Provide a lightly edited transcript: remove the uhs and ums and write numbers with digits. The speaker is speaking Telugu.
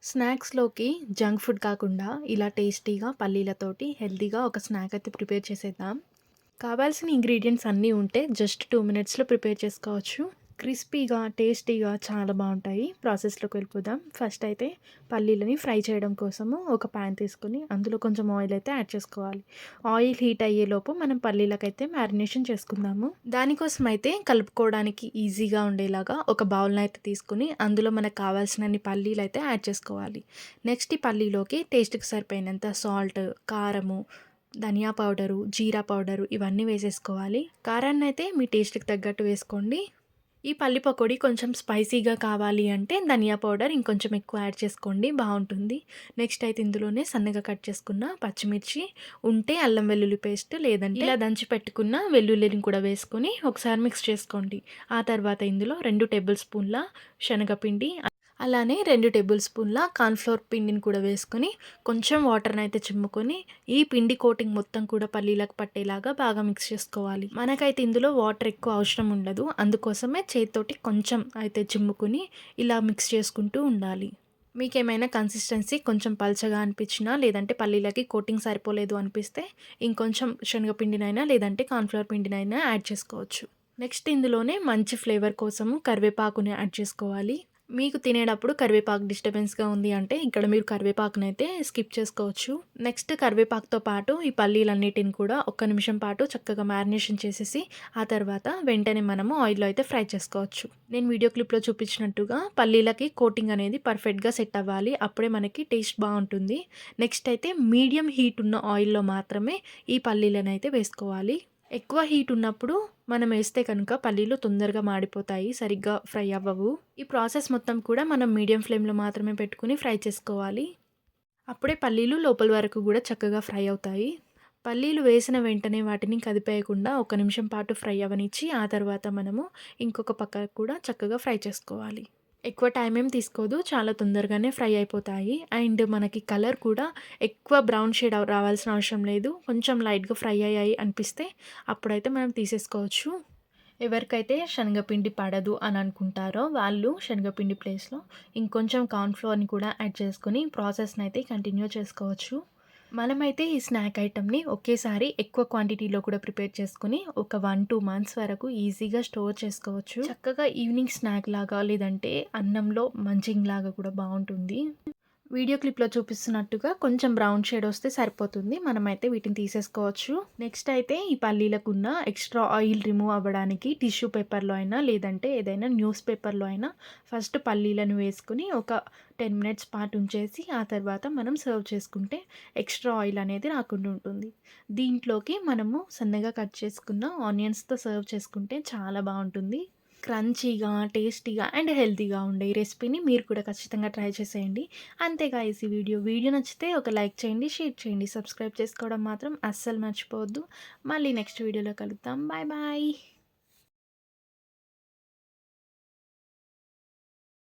స్నాక్స్‌లోకి జంక్ ఫుడ్ కాకుండా ఇలా టేస్టీగా పల్లీలతోటి హెల్తీగా ఒక స్నాక్ అయితే ప్రిపేర్ చేసేద్దాం. కావాల్సిన ఇంగ్రీడియెంట్స్ అన్నీ ఉంటే జస్ట్ 2 మినిట్స్‌లో ప్రిపేర్ చేసుకోవచ్చు. క్రిస్పీగా, టేస్టీగా చాలా బావుంటాయి. ప్రాసెస్‌లోకి వెళ్ళిపోదాం. ఫస్ట్ అయితే పల్లీలని ఫ్రై చేయడం కోసము ఒక పాన్ తీసుకొని అందులో కొంచెం ఆయిల్ అయితే యాడ్ చేసుకోవాలి. ఆయిల్ హీట్ అయ్యేలోపు మనం పల్లీలకైతే మ్యారినేషన్ చేసుకుందాము. దానికోసం అయితే కలుపుకోవడానికి ఈజీగా ఉండేలాగా ఒక బౌల్‌ని అయితే తీసుకొని అందులో మనకు కావాల్సినన్ని పల్లీలైతే యాడ్ చేసుకోవాలి. నెక్స్ట్ ఈ పల్లీలోకి టేస్ట్‌కి సరిపోయినంత సాల్ట్, కారము, ధనియా పౌడరు, జీరా పౌడరు ఇవన్నీ వేసేసుకోవాలి. కారాన్నయితే మీ టేస్ట్‌కి తగ్గట్టు వేసుకోండి. ఈ పల్లి పకోడీ కొంచెం స్పైసీగా కావాలి అంటే ధనియా పౌడర్ ఇంకొంచెం ఎక్కువ యాడ్ చేసుకోండి, బావుంటుంది. నెక్స్ట్ అయితే ఇందులోనే సన్నగా కట్ చేసుకున్న పచ్చిమిర్చి, ఉంటే అల్లం వెల్లుల్లి పేస్ట్, లేదంటే ఇలా దంచి పెట్టుకున్న వెల్లుల్లిని కూడా వేసుకొని ఒకసారి మిక్స్ చేసుకోండి. ఆ తర్వాత ఇందులో 2 టేబుల్ స్పూన్ల శనగపిండి, అలానే 2 టేబుల్ స్పూన్ల కార్న్‌ఫ్లోర్ పిండిని కూడా వేసుకొని కొంచెం వాటర్‌నైతే చిమ్ముకొని ఈ పిండి కోటింగ్ మొత్తం కూడా పల్లీలకు పట్టేలాగా బాగా మిక్స్ చేసుకోవాలి. మనకైతే ఇందులో వాటర్ ఎక్కువ అవసరం ఉండదు. అందుకోసమే చేత్తోటి కొంచెం అయితే చిమ్ముకొని ఇలా మిక్స్ చేసుకుంటూ ఉండాలి. మీకేమైనా కన్సిస్టెన్సీ కొంచెం పల్చగా అనిపించినా, లేదంటే పల్లీలకి కోటింగ్ సరిపోలేదు అనిపిస్తే ఇంకొంచెం శనగపిండినైనా లేదంటే కార్న్‌ఫ్లోర్ పిండినైనా యాడ్ చేసుకోవచ్చు. నెక్స్ట్ ఇందులోనే మంచి ఫ్లేవర్ కోసము కరివేపాకుని యాడ్ చేసుకోవాలి. మీకు తినేటప్పుడు కరివేపాకు డిస్టర్బెన్స్‌గా ఉంది అంటే ఇక్కడ మీరు కరివేపాకునైతే స్కిప్ చేసుకోవచ్చు. నెక్స్ట్ కరివేపాకుతో పాటు ఈ పల్లీలన్నిటిని కూడా ఒక్క నిమిషం పాటు చక్కగా మ్యారినేషన్ చేసేసి ఆ తర్వాత వెంటనే మనము ఆయిల్‌లో అయితే ఫ్రై చేసుకోవచ్చు. నేను వీడియో క్లిప్‌లో చూపించినట్టుగా పల్లీలకి కోటింగ్ అనేది పర్ఫెక్ట్‌గా సెట్ అవ్వాలి. అప్పుడే మనకి టేస్ట్ బావుంటుంది. నెక్స్ట్ అయితే మీడియం హీట్ ఉన్న ఆయిల్‌లో మాత్రమే ఈ పల్లీలనైతే వేసుకోవాలి. ఎక్కువ హీట్ ఉన్నప్పుడు మనం వేస్తే కనుక పల్లీలు తొందరగా మాడిపోతాయి, సరిగ్గా ఫ్రై అవ్వవు. ఈ ప్రాసెస్ మొత్తం కూడా మనం మీడియం ఫ్లేమ్‌లో మాత్రమే పెట్టుకొని ఫ్రై చేసుకోవాలి. అప్పుడే పల్లీలు లోపల వరకు కూడా చక్కగా ఫ్రై అవుతాయి. పల్లీలు వేసిన వెంటనే వాటిని కదిపేయకుండా ఒక నిమిషం పాటు ఫ్రై అవ్వనిచ్చి ఆ తర్వాత మనము ఇంకొక పక్క కూడా చక్కగా ఫ్రై చేసుకోవాలి. ఎక్కువ టైం ఏం తీసుకోదు. చాలా తొందరగానే ఫ్రై అయిపోతాయి. అండ్ మనకి కలర్ కూడా ఎక్కువ బ్రౌన్ షేడ్ రావాల్సిన అవసరం లేదు. కొంచెం లైట్‌గా ఫ్రై అయ్యాయి అనిపిస్తే అప్పుడైతే మనం తీసేసుకోవచ్చు. ఎవరికైతే శనగపిండి పడదు అని అనుకుంటారో వాళ్ళు శనగపిండి ప్లేస్‌లో ఇంకొంచెం కార్న్ ఫ్లోర్‌ని కూడా యాడ్ చేసుకొని ప్రాసెస్‌నైతే కంటిన్యూ చేసుకోవచ్చు. మనమైతే ఈ స్నాక్ ఐటెమ్‌ని ఒకేసారి ఎక్కువ క్వాంటిటీలో కూడా ప్రిపేర్ చేసుకొని ఒక 1, 2 మంత్స్ వరకు ఈజీగా స్టోర్ చేసుకోవచ్చు. చక్కగా ఈవినింగ్ స్నాక్ లాగా లేదంటే అన్నంలో మంచింగ్ లాగా కూడా బావుంటుంది. వీడియో క్లిప్‌లో చూపిస్తున్నట్టుగా కొంచెం బ్రౌన్ షేడ్ వస్తే సరిపోతుంది. మనమైతే వీటిని తీసేసుకోవచ్చు. నెక్స్ట్ అయితే ఈ పల్లీలకున్న ఎక్స్ట్రా ఆయిల్ రిమూవ్ అవ్వడానికి టిష్యూ పేపర్‌లో అయినా లేదంటే ఏదైనా న్యూస్ పేపర్‌లో అయినా ఫస్ట్ పల్లీలను వేసుకొని ఒక 10 మినిట్స్ పాటు ఉంచేసి ఆ తర్వాత మనం సర్వ్ చేసుకుంటే ఎక్స్ట్రా ఆయిల్ అనేది రాకుండా ఉంటుంది. దీంట్లోకి మనము సన్నగా కట్ చేసుకున్న ఆనియన్స్‌తో సర్వ్ చేసుకుంటే చాలా బావుంటుంది. క్రంచీగా, టేస్టీగా అండ్ హెల్తీగా ఉండే ఈ రెసిపీని మీరు కూడా ఖచ్చితంగా ట్రై చేసేయండి. అంతే గాయ్స్, ఈ వీడియో నచ్చితే ఒక లైక్ చేయండి, షేర్ చేయండి, సబ్స్క్రైబ్ చేసుకోవడం మాత్రం అస్సలు మర్చిపోవద్దు. మళ్ళీ నెక్స్ట్ వీడియోలో కలుద్దాం. Bye bye.